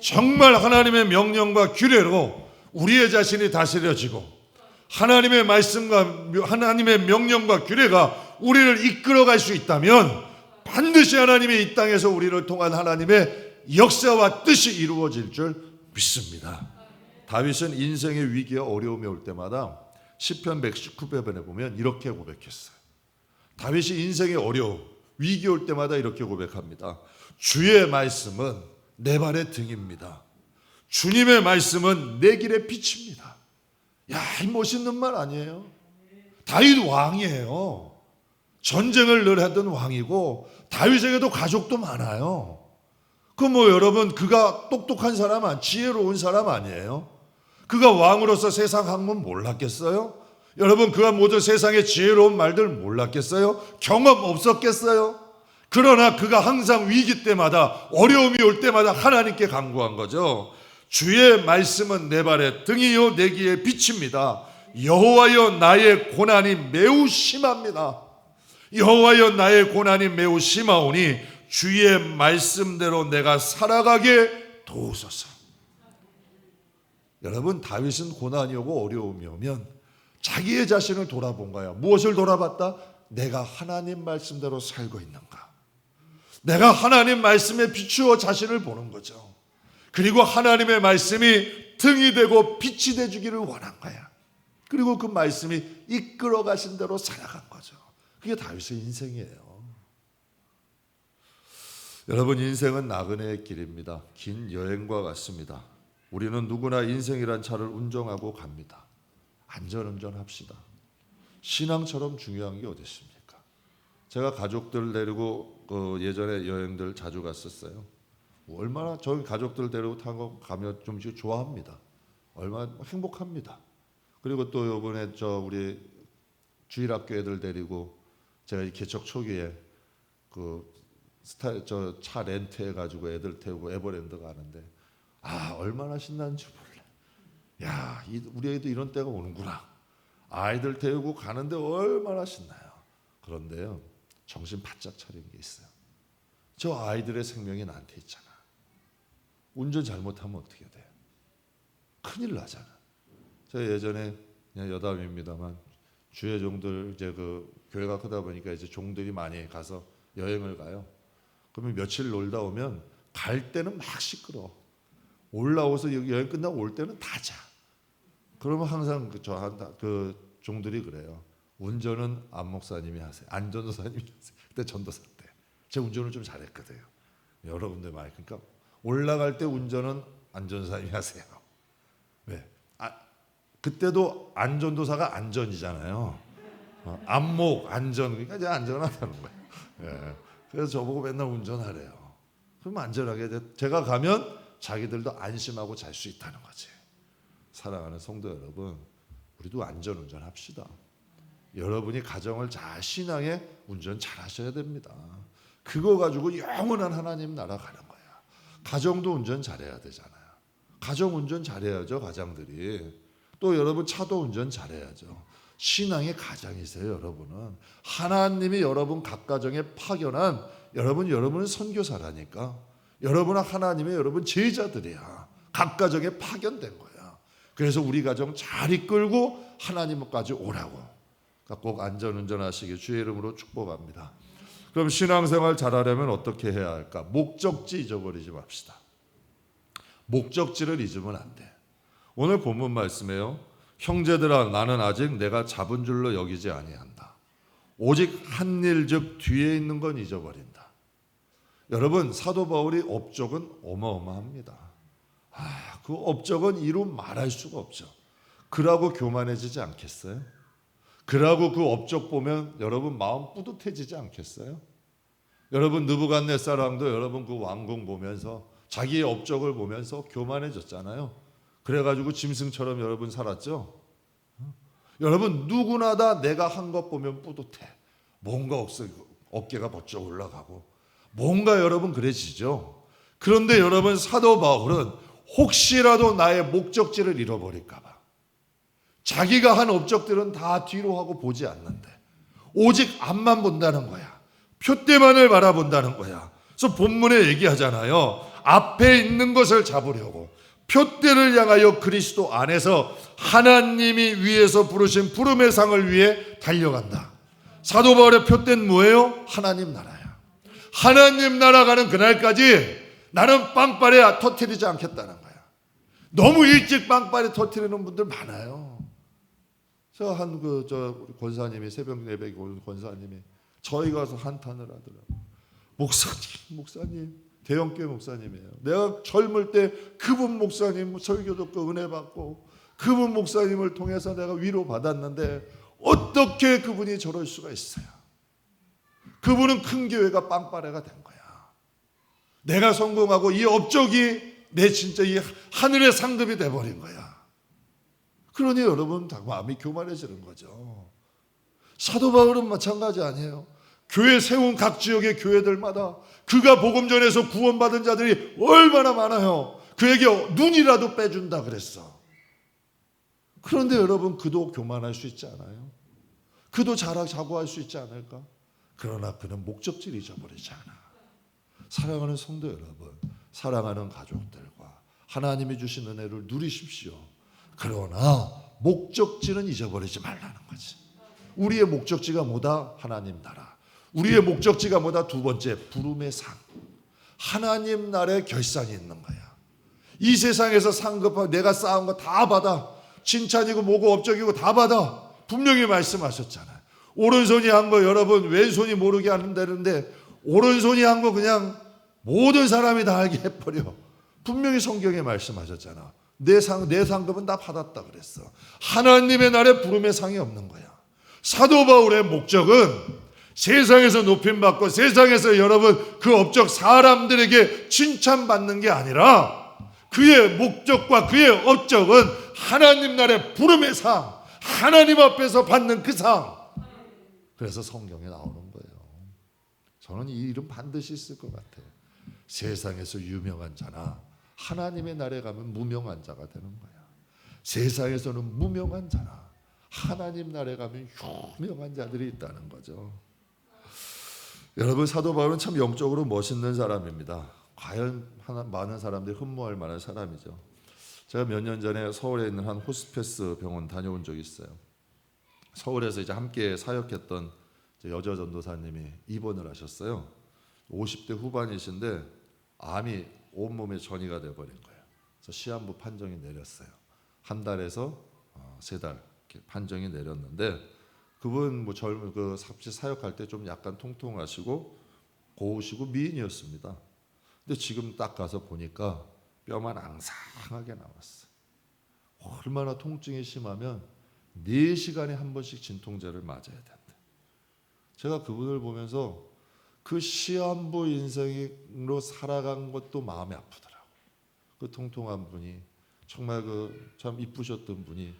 정말 하나님의 명령과 규례로 우리의 자신이 다스려지고 하나님의 말씀과 하나님의 명령과 규례가 우리를 이끌어갈 수 있다면 반드시 하나님이 이 땅에서 우리를 통한 하나님의 역사와 뜻이 이루어질 줄 믿습니다. 다윗은 인생의 위기와 어려움이 올 때마다 시편 119편에 보면 이렇게 고백했어요. 다윗이 인생의 어려움, 위기 올 때마다 이렇게 고백합니다. 주의 말씀은 내 발의 등입니다. 주님의 말씀은 내 길의 빛입니다. 야, 이 멋있는 말 아니에요? 다윗 왕이에요. 전쟁을 늘 하던 왕이고 다윗에게도 가족도 많아요. 여러분, 그가 똑똑한 사람, 지혜로운 사람 아니에요? 그가 왕으로서 세상 학문 몰랐겠어요? 여러분, 그가 모든 세상의 지혜로운 말들 몰랐겠어요? 경험 없었겠어요? 그러나 그가 항상 위기 때마다, 어려움이 올 때마다 하나님께 간구한 거죠. 주의 말씀은 내 발의 등이요 내 길의 빛입니다. 여호와여, 나의 고난이 매우 심합니다. 여호와여, 나의 고난이 매우 심하오니 주의 말씀대로 내가 살아가게 도우소서. 여러분, 다윗은 고난이 오고 어려움이 오면 자기의 자신을 돌아본 거야. 무엇을 돌아봤다? 내가 하나님 말씀대로 살고 있는가? 내가 하나님 말씀에 비추어 자신을 보는 거죠. 그리고 하나님의 말씀이 등이 되고 빛이 되주기를 원한 거야. 그리고 그 말씀이 이끌어 가신 대로 살아간 거죠. 그게 다윗의 인생이에요. 여러분, 인생은 나그네의 길입니다. 긴 여행과 같습니다. 우리는 누구나 인생이란 차를 운전하고 갑니다. 안전운전합시다. 신앙처럼 중요한 게 어디 있습니까? 제가 가족들 데리고 예전에 여행들 자주 갔었어요. 얼마나 저희 가족들 데리고 타고 가면 좀 좋아합니다. 얼마나 행복합니다. 그리고 또 이번에 우리 주일학교 애들 데리고 제가 이 개척 초기에 차 렌트해 가지고 애들 태우고 에버랜드 가는데 얼마나 신나는지 몰라. 야, 우리 애도 이런 때가 오는구나. 아이들 태우고 가는데 얼마나 신나요. 그런데요, 정신 바짝 차린 게 있어요. 저 아이들의 생명이 나한테 있잖아. 운전 잘못하면 어떻게 돼요? 큰일 나잖아. 제가 예전에 그냥 여담입니다만 주의 종들 이제 교회가 크다 보니까 이제 종들이 많이 가서 여행을 가요. 그러면 며칠 놀다 오면 갈 때는 막 시끄러. 올라와서 여행 끝나고 올 때는 다 자. 그러면 항상 그 종들이 그래요. 운전은 안 목사님이 하세요. 안 전도사님이 하세요. 그때 전도사 때 제가 운전을 좀 잘했거든요. 여러분들 많이. 그러니까 올라갈 때 운전은 안 전도사님이 하세요. 왜? 그때도 안 전도사가 안전이잖아요. 안목 안전, 그러니까 이제 안전하다는 거예요. 예. 그래서 저보고 맨날 운전하래요. 그럼 안전하게 제가 가면 자기들도 안심하고 잘 수 있다는 거지. 사랑하는 성도 여러분, 우리도 안전운전 합시다. 여러분이 가정을 잘 신앙에 운전 잘 하셔야 됩니다. 그거 가지고 영원한 하나님 나라 가는 거야. 가정도 운전 잘해야 되잖아요. 가정 운전 잘해야죠, 가장들이. 또 여러분 차도 운전 잘해야죠. 신앙의 가장이세요, 여러분은. 하나님이 여러분 각 가정에 파견한 여러분은 선교사라니까. 여러분은 하나님의 여러분 제자들이야. 각 가정에 파견된 거야. 그래서 우리 가정 잘 이끌고 하나님까지 오라고. 꼭 안전운전하시길 주의 이름으로 축복합니다. 그럼 신앙생활 잘하려면 어떻게 해야 할까? 목적지 잊어버리지 맙시다. 목적지를 잊으면 안 돼. 오늘 본문 말씀에요. 형제들아, 나는 아직 내가 잡은 줄로 여기지 아니한다. 오직 한 일 즉 뒤에 있는 건 잊어버린다. 여러분, 사도 바울이 업적은 어마어마합니다. 그 업적은 이루 말할 수가 없죠. 그러고 교만해지지 않겠어요? 그러고 그 업적 보면 여러분 마음 뿌듯해지지 않겠어요? 여러분, 느부갓네살 왕도 여러분 그 왕궁 보면서 자기의 업적을 보면서 교만해졌잖아요. 그래가지고 짐승처럼 여러분 살았죠. 여러분 누구나 다 내가 한 것 보면 뿌듯해. 뭔가 어깨가 번쩍 올라가고 뭔가 여러분 그래지죠. 그런데 여러분 사도 바울은 혹시라도 나의 목적지를 잃어버릴까 봐 자기가 한 업적들은 다 뒤로 하고 보지 않는데 오직 앞만 본다는 거야. 표대만을 바라본다는 거야. 그래서 본문에 얘기하잖아요. 앞에 있는 것을 잡으려고 표대를 향하여 그리스도 안에서 하나님이 위에서 부르신 부름의 상을 위해 달려간다. 사도 바울의 표대는 뭐예요? 하나님 나라야. 하나님 나라 가는 그날까지 나는 빵빠레 터뜨리지 않겠다는 거야. 너무 일찍 빵빠레 터뜨리는 분들 많아요. 우리 권사님이 새벽 예배 온 권사님이 저희 가서 한탄을 하더라고요. 목사님 대형교회 목사님이에요. 내가 젊을 때 그분 목사님 설교 듣고 은혜 받고 그분 목사님을 통해서 내가 위로 받았는데 어떻게 그분이 저럴 수가 있어요? 그분은 큰 교회가 빵빠레가 된 거야. 내가 성공하고 이 업적이 내 진짜 이 하늘의 상급이 돼버린 거야. 그러니 여러분 다 마음이 교만해지는 거죠. 사도 바울은 마찬가지 아니에요. 교회 세운 각 지역의 교회들마다 그가 복음 전에서 구원받은 자들이 얼마나 많아요. 그에게 눈이라도 빼준다 그랬어. 그런데 여러분 그도 교만할 수 있지 않아요? 그도 자고할 수 있지 않을까? 그러나 그는 목적지를 잊어버리지 않아. 사랑하는 성도 여러분, 사랑하는 가족들과 하나님이 주신 은혜를 누리십시오. 그러나 목적지는 잊어버리지 말라는 거지. 우리의 목적지가 뭐다? 하나님 나라. 우리의 목적지가 뭐다? 두 번째, 부름의 상. 하나님 나라의 결산이 있는 거야. 이 세상에서 상급하고 내가 쌓은 거 다 받아. 칭찬이고 뭐고 업적이고 다 받아. 분명히 말씀하셨잖아요. 오른손이 한 거 여러분 왼손이 모르게 한다는데 오른손이 한 거 그냥 모든 사람이 다 알게 해버려. 분명히 성경에 말씀하셨잖아. 내 상급은 다 받았다 그랬어. 하나님의 나라에 부름의 상이 없는 거야. 사도 바울의 목적은 세상에서 높임받고 세상에서 여러분 그 업적 사람들에게 칭찬받는 게 아니라 그의 목적과 그의 업적은 하나님 나라의 부름의 상, 하나님 앞에서 받는 그 상. 그래서 성경에 나오는 거예요. 저는 이 이름 반드시 있을 것 같아요. 세상에서 유명한 자나 하나님의 나라에 가면 무명한 자가 되는 거야. 세상에서는 무명한 자나 하나님 나라에 가면 유명한 자들이 있다는 거죠. 여러분 사도 바울은 참 영적으로 멋있는 사람입니다. 과연 많은 사람들이 흠모할 만한 사람이죠. 제가 몇 년 전에 서울에 있는 한 호스피스 병원 다녀온 적이 있어요. 서울에서 이제 함께 사역했던 여자 전도사님이 입원을 하셨어요. 50대 후반이신데 암이 온몸에 전이가 돼버린 거예요. 그래서 시한부 판정이 내렸어요. 한 달에서 3달 이렇게 판정이 내렸는데 그분 뭐 젊은 그 사역할 때 좀 약간 통통하시고 고우시고 미인이었습니다. 근데 지금 딱 가서 보니까 뼈만 앙상하게 나왔어요. 얼마나 통증이 심하면 4시간에 한 번씩 진통제를 맞아야 된다. 제가 그분을 보면서 그 시한부 인생으로 살아간 것도 마음이 아프더라고요. 그 통통한 분이 정말 그 참 이쁘셨던 분이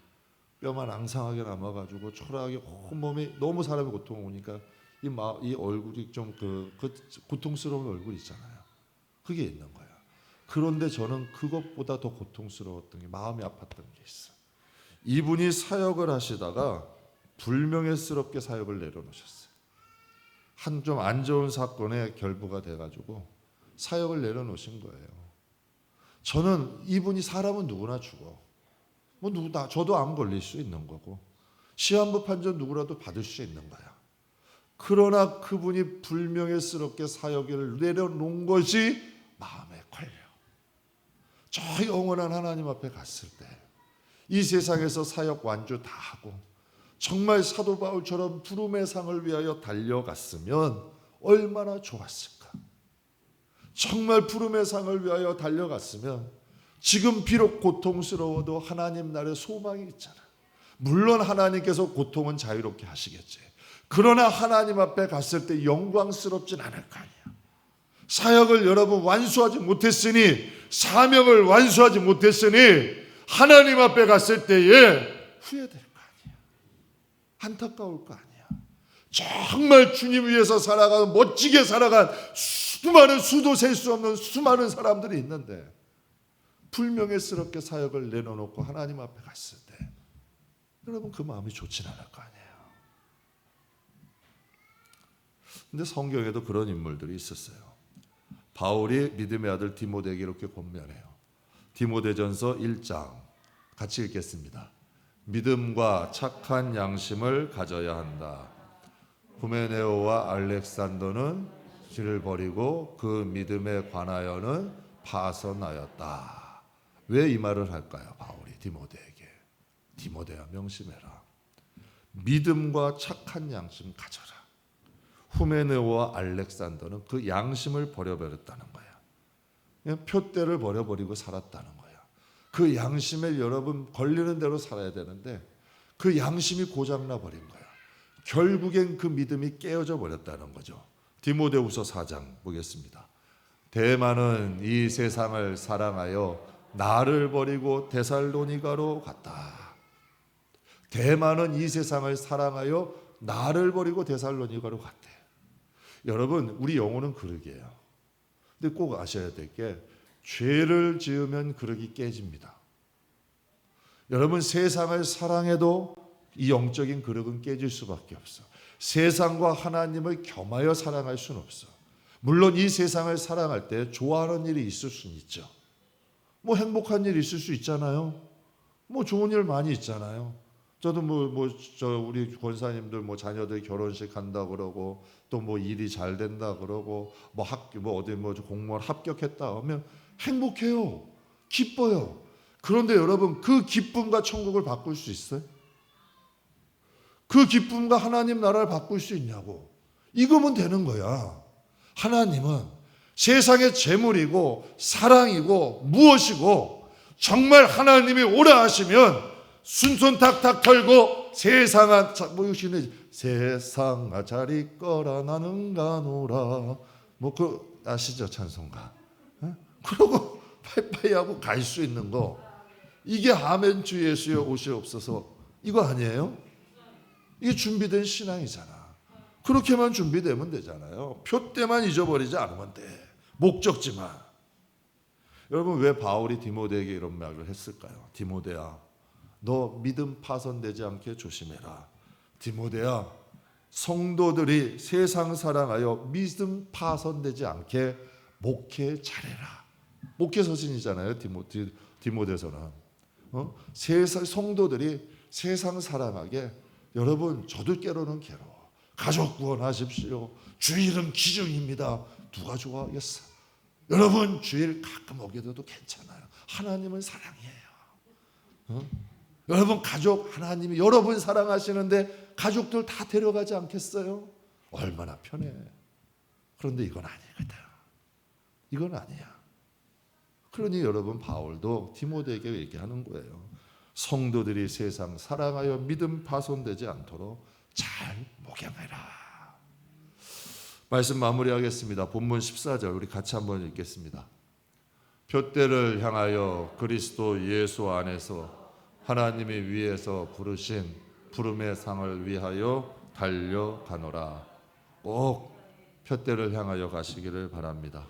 뼈만 앙상하게 남아가지고 초라하게 온몸이 너무 사람이 고통 오니까 이 얼굴이 좀 그 고통스러운 얼굴 있잖아요. 그게 있는 거야. 그런데 저는 그것보다 더 고통스러웠던 게 마음이 아팠던 게 있어. 이분이 사역을 하시다가 불명예스럽게 사역을 내려놓으셨어요. 한 좀 안 좋은 사건에 결부가 돼가지고 사역을 내려놓으신 거예요. 저는 이분이 사람은 누구나 죽어. 뭐 저도 암 걸릴 수 있는 거고 시한부 판정 누구라도 받을 수 있는 거야. 그러나 그분이 불명예스럽게 사역을 내려놓은 것이 마음에 걸려. 저 영원한 하나님 앞에 갔을 때 이 세상에서 사역 완주 다 하고 정말 사도 바울처럼 부름의 상을 위하여 달려갔으면 얼마나 좋았을까. 정말 부름의 상을 위하여 달려갔으면 지금 비록 고통스러워도 하나님 나라에 소망이 있잖아. 물론 하나님께서 고통은 자유롭게 하시겠지. 그러나 하나님 앞에 갔을 때 영광스럽진 않을 거 아니야. 사역을 여러분 완수하지 못했으니, 사명을 완수하지 못했으니 하나님 앞에 갔을 때에 후회될 거 아니야. 안타까울 거 아니야. 정말 주님 위해서 살아가는, 멋지게 살아간 수많은, 수도 셀 수 없는 수많은 사람들이 있는데 불명예스럽게 사역을 내려놓고 하나님 앞에 갔을 때 여러분 그 마음이 좋진 않을 거 아니에요. 근데 성경에도 그런 인물들이 있었어요. 바울이 믿음의 아들 디모데에게 이렇게 권면해요. 디모데전서 1장 같이 읽겠습니다. 믿음과 착한 양심을 가져야 한다. 후메네오와 알렉산더는 죄를 버리고 그 믿음에 관하여는 파선하였다. 왜 이 말을 할까요? 바울이 디모데에게. 디모데야 명심해라. 믿음과 착한 양심 가져라. 후메네오와 알렉산더는 그 양심을 버려버렸다는 거야. 그냥 표대를 버려버리고 살았다는 거야. 그 양심에 여러분 걸리는 대로 살아야 되는데 그 양심이 고장나 버린 거야. 결국엔 그 믿음이 깨어져 버렸다는 거죠. 디모데후서 4장 보겠습니다. 대만은 이 세상을 사랑하여 나를 버리고 데살로니가로 갔다. 대만은 이 세상을 사랑하여 나를 버리고 데살로니가로 갔대. 여러분 우리 영혼은 그러게요. 근데 꼭 아셔야 될 게 죄를 지으면 그러기 깨집니다. 여러분 세상을 사랑해도 이 영적인 그릇은 깨질 수밖에 없어. 세상과 하나님을 겸하여 사랑할 수는 없어. 물론 이 세상을 사랑할 때 좋아하는 일이 있을 수는 있죠. 뭐 행복한 일이 있을 수 있잖아요. 뭐 좋은 일 많이 있잖아요. 저도 우리 권사님들 자녀들 결혼식 한다 그러고 또 일이 잘 된다 그러고 어디 공무원 합격했다 하면 행복해요. 기뻐요. 그런데 여러분 그 기쁨과 천국을 바꿀 수 있어요? 그 기쁨과 하나님 나라를 바꿀 수 있냐고. 이거면 되는 거야. 하나님은 세상의 재물이고 사랑이고 무엇이고 정말 하나님이 오라 하시면 순손 탁탁 털고 세상아 세상아 자리 거라 나는 가노라 아시죠 찬송가? 그러고 빠이빠이 하고 갈 수 있는 거 이게 아멘 주 예수여 오시옵소서 이거 아니에요? 이게 준비된 신앙이잖아. 그렇게만 준비되면 되잖아요. 표대만 잊어버리지 않으면 돼. 목적지만. 여러분 왜 바울이 디모데에게 이런 말을 했을까요? 디모데야 너 믿음 파손되지 않게 조심해라. 디모데야 성도들이 세상 사랑하여 믿음 파손되지 않게 목회 잘해라. 목회 서신이잖아요. 디모데서는 세상 성도들이 세상 사랑하게 여러분 저도 깨로는 괴로워. 가족 구원하십시오. 주일은 기중입니다. 누가 좋아하겠어? 여러분 주일 가끔 오게 돼도 괜찮아요. 하나님은 사랑이에요. 여러분 가족 하나님이 여러분 사랑하시는데 가족들 다 데려가지 않겠어요? 얼마나 편해. 그런데 이건 아니거든. 이건 아니야. 그러니 여러분 바울도 디모데에게 얘기하는 거예요. 성도들이 세상 사랑하여 믿음 파손되지 않도록 잘 목양해라. 말씀 마무리하겠습니다. 본문 14절 우리 같이 한번 읽겠습니다. 표대를 향하여 그리스도 예수 안에서 하나님이 위에서 부르신 부름의 상을 위하여 달려가노라. 꼭 표대를 향하여 가시기를 바랍니다.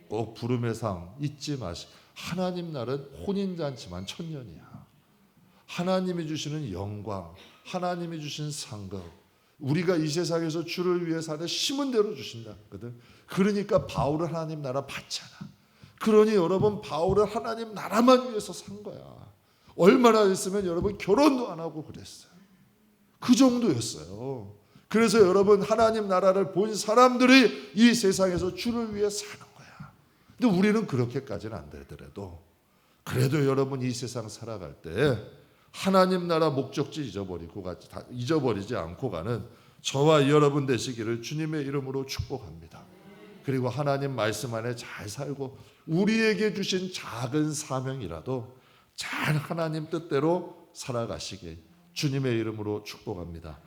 꼭 부름의 상 잊지 마시고 하나님 나라는 혼인잔치만 천년이야. 하나님이 주시는 영광, 하나님이 주신 상급, 우리가 이 세상에서 주를 위해 사는 심은 대로 주신다거든. 그러니까 바울은 하나님 나라 받잖아. 그러니 여러분 바울은 하나님 나라만 위해서 산 거야. 얼마나 했으면 여러분 결혼도 안 하고 그랬어요. 그 정도였어요. 그래서 여러분 하나님 나라를 본 사람들이 이 세상에서 주를 위해 사는 거야. 근데 우리는 그렇게까지는 안 되더라도 그래도 여러분 이 세상 살아갈 때 하나님 나라 목적지 잊어버리지 않고 가는 저와 여러분 되시기를 주님의 이름으로 축복합니다. 그리고 하나님 말씀 안에 잘 살고 우리에게 주신 작은 사명이라도 잘 하나님 뜻대로 살아가시길 주님의 이름으로 축복합니다.